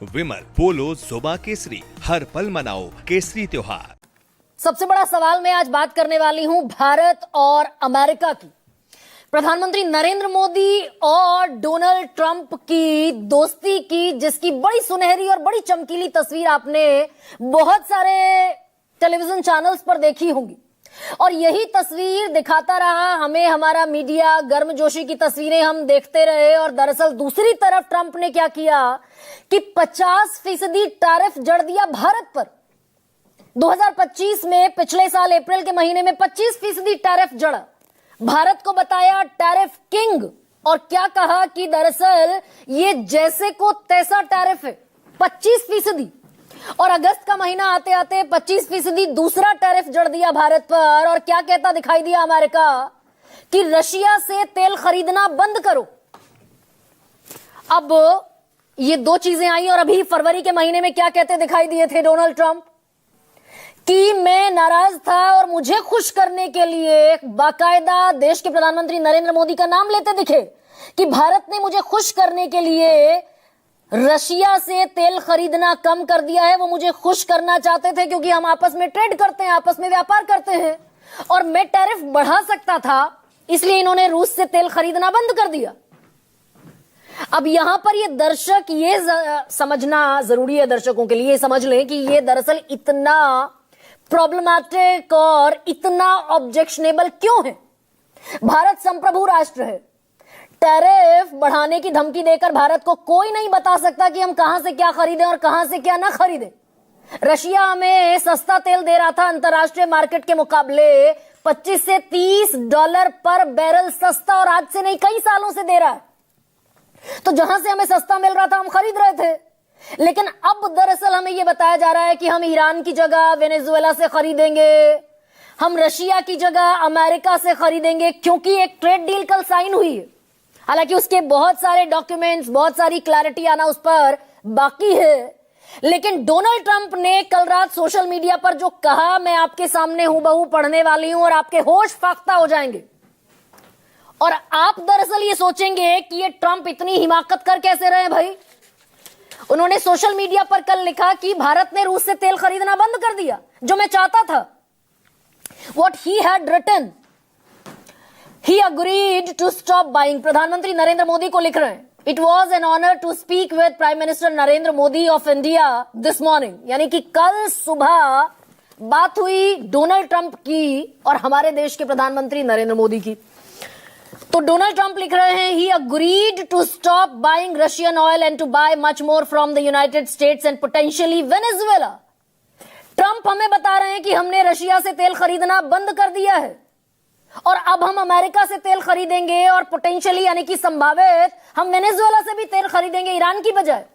विमल पोलो जोबा केसरी, हर पल मनाओ केसरी त्योहार। सबसे बड़ा सवाल मैं आज बात करने वाली हूं भारत और अमेरिका की। प्रधानमंत्री नरेंद्र मोदी और डोनाल्ड ट्रंप की दोस्ती की, जिसकी बड़ी सुनहरी और बड़ी चमकीली तस्वीर आपने बहुत सारे टेलीविजन चैनल्स पर देखी होंगी। और यही तस्वीर दिखाता रहा हमें हमारा मीडिया, गर्मजोशी की तस्वीरें हम देखते रहे। और दरअसल दूसरी तरफ ट्रंप ने क्या किया कि 50% टैरिफ जड़ दिया भारत पर। 2025 में पिछले साल अप्रैल के महीने में 25% टैरिफ जड़ा, भारत को बताया टैरिफ किंग। और क्या कहा कि दरअसल ये जैसे को तैसा टैरिफ है, 25%। और अगस्त का महीना आते आते 25% दूसरा टैरिफ जड़ दिया भारत पर। और क्या कहता दिखाई दिया अमेरिका कि रशिया से तेल खरीदना बंद करो। अब ये दो चीजें आई। और अभी फरवरी के महीने में क्या कहते दिखाई दिए थे डोनाल्ड ट्रंप कि मैं नाराज था और मुझे खुश करने के लिए बाकायदा देश के प्रधानमंत्री नरेंद्र मोदी का नाम लेते दिखे कि भारत ने मुझे खुश करने के लिए रशिया से तेल खरीदना कम कर दिया है। वो मुझे खुश करना चाहते थे क्योंकि हम आपस में ट्रेड करते हैं, आपस में व्यापार करते हैं, और मैं टैरिफ बढ़ा सकता था, इसलिए इन्होंने रूस से तेल खरीदना बंद कर दिया। अब यहां पर ये दर्शक ये समझना जरूरी है, दर्शकों के लिए समझ लें कि ये दरअसल इतना प्रॉब्लमैटिक और इतना ऑब्जेक्शनेबल क्यों है। भारत संप्रभु राष्ट्र है। टैरिफ बढ़ाने की धमकी देकर भारत को कोई नहीं बता सकता कि हम कहां से क्या खरीदें और कहां से क्या ना खरीदें। रशिया हमें सस्ता तेल दे रहा था अंतरराष्ट्रीय मार्केट के मुकाबले 25 से $30 पर बैरल सस्ता, और आज से नहीं कई सालों से दे रहा है। तो जहां से हमें सस्ता मिल रहा था हम खरीद रहे थे। लेकिन अब दरअसल हमें यह बताया जा रहा है कि हम ईरान की जगह वेनेजुएला से खरीदेंगे, हम रशिया की जगह अमेरिका से खरीदेंगे, क्योंकि एक ट्रेड डील कल साइन हुई है। हालांकि उसके बहुत सारे डॉक्यूमेंट्स, बहुत सारी क्लैरिटी आना उस पर बाकी है। लेकिन डोनाल्ड ट्रंप ने कल रात सोशल मीडिया पर जो कहा, मैं आपके सामने हूबहू पढ़ने वाली हूं और आपके होश फाख्ता हो जाएंगे। और आप दरअसल ये सोचेंगे कि ये ट्रंप इतनी हिमाकत कर कैसे रहे भाई। उन्होंने सोशल मीडिया पर कल लिखा कि भारत ने रूस से तेल खरीदना बंद कर दिया, जो मैं चाहता था। What he had written, he agreed to stop buying। प्रधानमंत्री नरेंद्र मोदी को लिख रहे हैं, It was an honor to speak with Prime Minister Narendra Modi of India this morning। यानी कि कल सुबह बात हुई डोनाल्ड ट्रंप की और हमारे देश के प्रधानमंत्री नरेंद्र मोदी की। तो डोनाल्ड ट्रंप लिख रहे हैं, he agreed to stop buying Russian oil and to buy much more from the United States and potentially Venezuela। Trump हमें बता रहे हैं कि हमने रशिया से तेल खरीदना बंद कर दिया है और अब हम अमेरिका से तेल खरीदेंगे, और पोटेंशियली यानी कि संभावित हम वेनेजुएला से भी तेल खरीदेंगे ईरान की बजाय।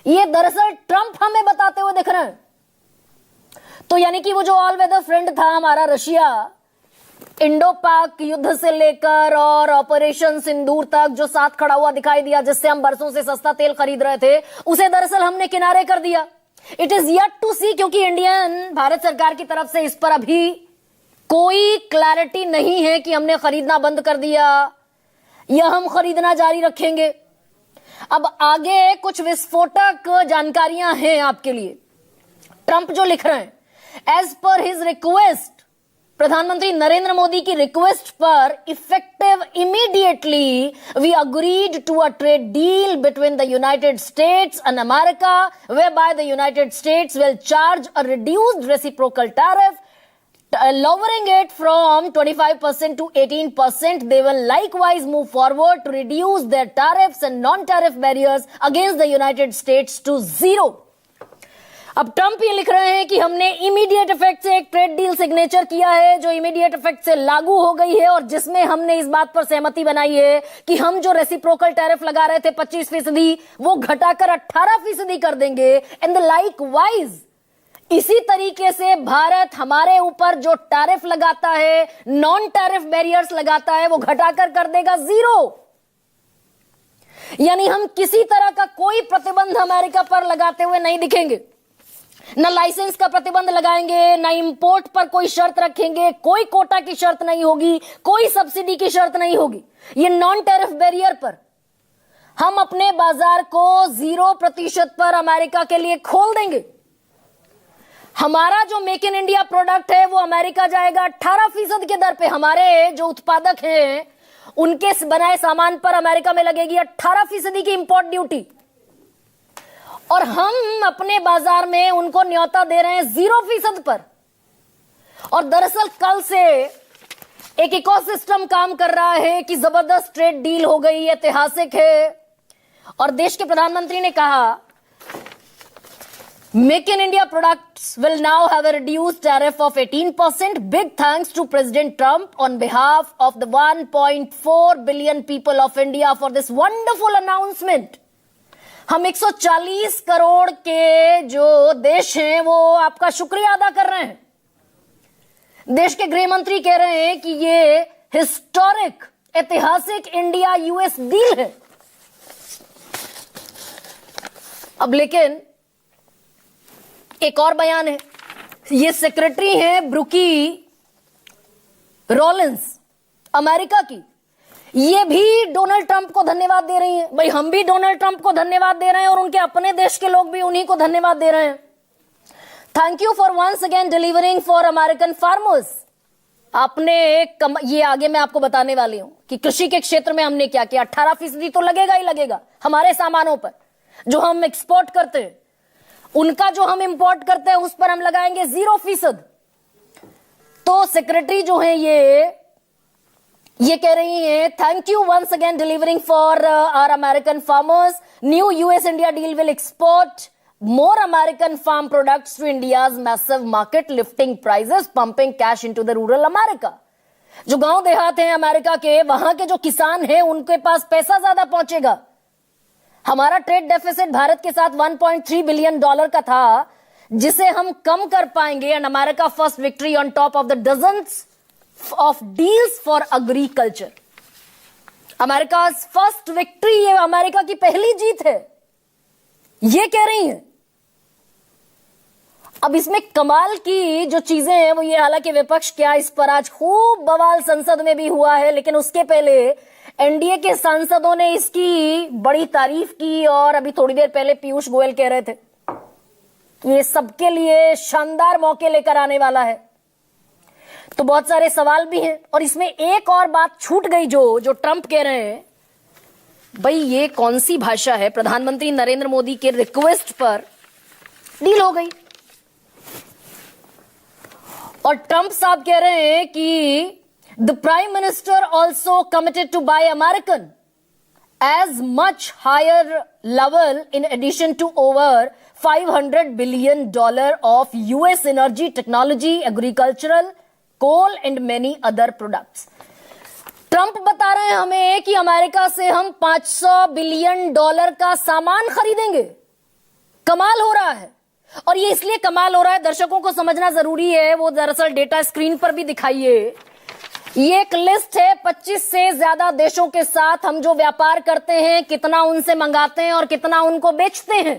ये दरअसल ट्रंप हमें बताते हुए दिख रहे हैं। तो यानी कि वो जो ऑल वेदर फ्रेंड था हमारा रशिया, इंडो पाक युद्ध से लेकर और ऑपरेशन सिंदूर तक जो साथ खड़ा हुआ दिखाई दिया, जिससे हम बरसों से सस्ता तेल खरीद रहे थे, उसे दरअसल हमने किनारे कर दिया। इट इज येट टू सी, क्योंकि इंडियन भारत सरकार की तरफ से इस पर अभी कोई क्लैरिटी नहीं है कि हमने खरीदना बंद कर दिया या हम खरीदना जारी रखेंगे। अब आगे कुछ विस्फोटक जानकारियां हैं आपके लिए। ट्रंप जो लिख रहे हैं, एज पर हिज रिक्वेस्ट, प्रधानमंत्री नरेंद्र मोदी की रिक्वेस्ट पर effective immediately we agreed to a trade deal between the United States and America, whereby the United States will charge a reduced reciprocal tariff, lowering it from 25% to 18%. They will likewise move forward to reduce their tariffs and non-tariff barriers against the United States to zero। अब Trump ये लिख रहे हैं कि हमने immediate effect से एक trade deal signature किया है, जो इमीडिएट इफेक्ट से लागू हो गई है, और जिसमें हमने इस बात पर सहमति बनाई है कि हम जो रेसिप्रोकल टैरिफ लगा रहे थे 25%, वो घटाकर 18% कर देंगे। एंड लाइक वाइज इसी तरीके से भारत हमारे ऊपर जो टैरिफ लगाता है, नॉन टैरिफ बैरियर्स लगाता है, वो घटाकर कर देगा 0। यानी हम किसी तरह का कोई प्रतिबंध अमेरिका पर लगाते हुए नहीं दिखेंगे। न लाइसेंस का प्रतिबंध लगाएंगे, न इंपोर्ट पर कोई शर्त रखेंगे, कोई कोटा की शर्त नहीं होगी, कोई सब्सिडी की शर्त नहीं होगी। ये नॉन टैरिफ बैरियर पर हम अपने बाजार को 0% पर अमेरिका के लिए खोल देंगे। हमारा जो मेक इन इंडिया प्रोडक्ट है वो अमेरिका जाएगा 18% के दर पे। हमारे जो उत्पादक हैं उनके बनाए सामान पर अमेरिका में लगेगी 18% की इंपोर्ट ड्यूटी, और हम अपने बाजार में उनको न्योता दे रहे हैं 0% पर। और दरअसल कल से एक इकोसिस्टम काम कर रहा है कि जबरदस्त ट्रेड डील हो गई, ऐतिहासिक है, और देश के प्रधानमंत्री ने कहा Make in India products will now have a reduced tariff of 18%. Big thanks to President Trump on behalf of the 1.4 billion people of India for this wonderful announcement. हम 140 करोड़ के जो देश हैं वो आपका शुक्रिया अदा कर रहे हैं। देश के गृह मंत्री कह रहे हैं कि ये हिस्टोरिक, ऐतिहासिक इंडिया यूएस डील है। अब लेकिन एक और बयान है, ये सेक्रेटरी है ब्रुकी रॉलिंस अमेरिका की, ये भी डोनाल्ड ट्रंप को धन्यवाद दे रही हैं। भाई हम भी डोनाल्ड ट्रंप को धन्यवाद दे रहे हैं और उनके अपने देश के लोग भी उन्हीं को धन्यवाद दे रहे हैं। Thank you for once again delivering for American farmers. आपने ये आगे मैं आपको बताने वाली हूं कि कृषि के क्षेत्र में हमने क्या किया। 18% तो लगेगा ही लगेगा हमारे सामानों पर जो हम एक्सपोर्ट करते हैं, उनका जो हम इंपोर्ट करते हैं उस पर हम लगाएंगे 0%। तो सेक्रेटरी जो है ये कह रही है thank you once again delivering for our American farmers. New US India deal will export more American farm products to India's massive market, lifting prices, pumping cash into the rural America. जो गांव देहात हैं America के, वहां के जो किसान हैं उनके पास पैसा ज्यादा पहुंचेगा। हमारा ट्रेड डेफिसिट भारत के साथ $1.3 बिलियन का था, जिसे हम कम कर पाएंगे। And America first victory on top of the dozens of deals for agriculture. America first victory, ये अमेरिका की पहली जीत है, ये कह रही हैं। अब इसमें कमाल की जो चीजें हैं वो ये, हालांकि विपक्ष क्या इस पर आज खूब बवाल संसद में भी हुआ है, लेकिन उसके पहले एनडीए के सांसदों ने इसकी बड़ी तारीफ की। और अभी थोड़ी देर पहले पीयूष गोयल कह रहे थे कि ये सबके लिए शानदार मौके लेकर आने वाला है। तो बहुत सारे सवाल भी हैं और इसमें एक और बात छूट गई जो ट्रंप कह रहे हैं। भाई ये कौन सी भाषा है, प्रधानमंत्री नरेंद्र मोदी के रिक्वेस्ट पर डील हो गई। और ट्रंप साहब कह रहे हैं कि the prime minister also committed to buy American as much higher level in addition to over $500 billion of US energy, technology, agricultural, coal and many other products. Trump बता रहे हैं हमें कि अमेरिका से हम $500 बिलियन का सामान खरीदेंगे। कमाल हो रहा है। और ये इसलिए कमाल हो रहा है, दर्शकों को समझना जरूरी है। वो दरअसल डेटा स्क्रीन पर भी दिखाइए। ये एक लिस्ट है 25 से ज्यादा देशों के साथ हम जो व्यापार करते हैं, कितना उनसे मंगाते हैं और कितना उनको बेचते हैं।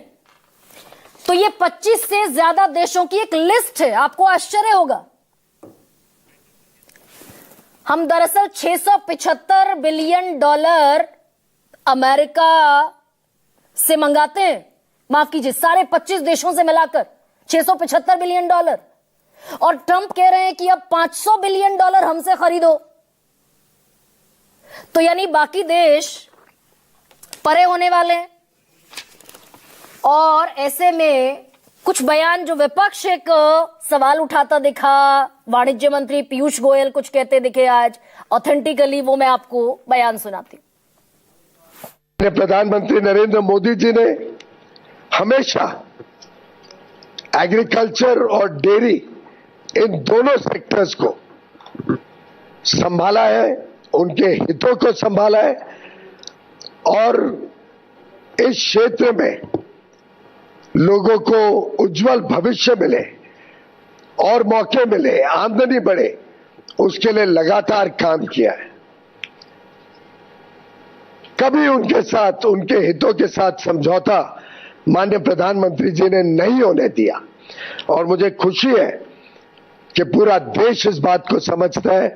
तो ये 25 से ज्यादा देशों की एक लिस्ट है। आपको आश्चर्य होगा, हम दरअसल $675 बिलियन अमेरिका से मंगाते हैं। माफ कीजिए, सारे 25 देशों से मिलाकर $675 बिलियन। और ट्रंप कह रहे हैं कि अब $500 बिलियन हमसे खरीदो। तो यानी बाकी देश परे होने वाले हैं। और ऐसे में कुछ बयान जो विपक्ष एक सवाल उठाता दिखा, वाणिज्य मंत्री पीयूष गोयल कुछ कहते दिखे आज ऑथेंटिकली, वो मैं आपको बयान सुनाती हूं। प्रधानमंत्री नरेंद्र मोदी जी ने हमेशा एग्रीकल्चर और डेयरी, इन दोनों सेक्टर्स को संभाला है, उनके हितों को संभाला है। और इस क्षेत्र में लोगों को उज्जवल भविष्य मिले और मौके मिले, आमदनी बढ़े, उसके लिए लगातार काम किया है। कभी उनके साथ, उनके हितों के साथ समझौता माननीय प्रधानमंत्री जी ने नहीं होने दिया। और मुझे खुशी है कि पूरा देश इस बात को समझता है,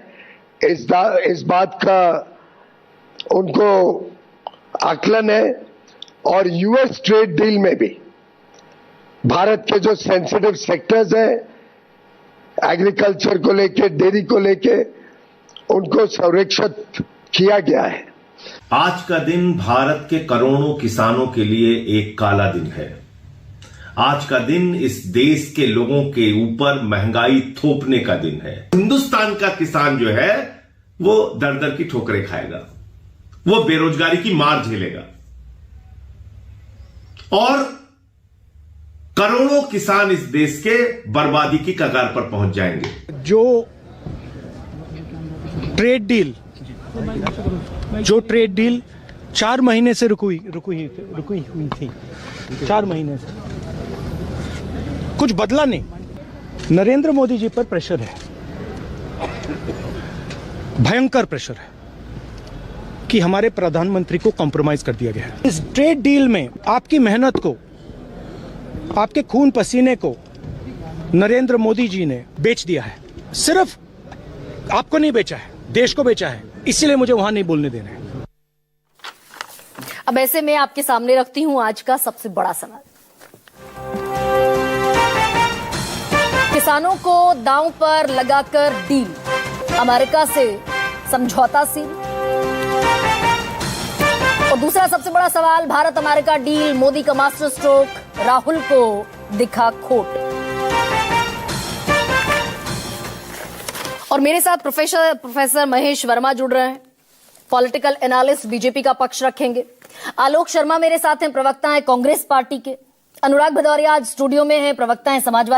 इस बात का उनको आकलन है और यूएस ट्रेड डील में भी भारत के जो सेंसिटिव सेक्टर्स हैं, एग्रीकल्चर को लेके, डेयरी को लेके, उनको संरक्षित किया गया है। आज का दिन भारत के करोड़ों किसानों के लिए एक काला दिन है। आज का दिन इस देश के लोगों के ऊपर महंगाई थोपने का दिन है। हिंदुस्तान का किसान जो है वो दर दर की ठोकरें खाएगा, वो बेरोजगारी की मार झेलेगा और करोड़ों किसान इस देश के बर्बादी की कगार पर पहुंच जाएंगे। जो ट्रेड डील 4 महीने से रुकी हुई थी, 4 महीने से कुछ बदला नहीं। नरेंद्र मोदी जी पर प्रेशर है, भयंकर प्रेशर है कि हमारे प्रधानमंत्री को कॉम्प्रोमाइज कर दिया गया है। इस ट्रेड डील में आपकी मेहनत को, आपके खून पसीने को नरेंद्र मोदी जी ने बेच दिया है। सिर्फ आपको नहीं बेचा है, देश को बेचा है। इसीलिए मुझे वहां नहीं बोलने देना है। अब ऐसे में आपके सामने रखती हूं आज का सबसे बड़ा सवाल। किसानों को दांव पर लगाकर डील, अमेरिका से समझौता सील। और दूसरा सबसे बड़ा सवाल, भारत अमेरिका डील, मोदी का मास्टर स्ट्रोक, राहुल को दिखा खोट। और मेरे साथ प्रोफेसर महेश वर्मा जुड़ रहे हैं, पॉलिटिकल एनालिस्ट, बीजेपी का पक्ष रखेंगे। आलोक शर्मा मेरे साथ हैं, प्रवक्ता हैं कांग्रेस पार्टी के। अनुराग भदौरिया आज स्टूडियो में हैं, प्रवक्ता हैं समाजवादी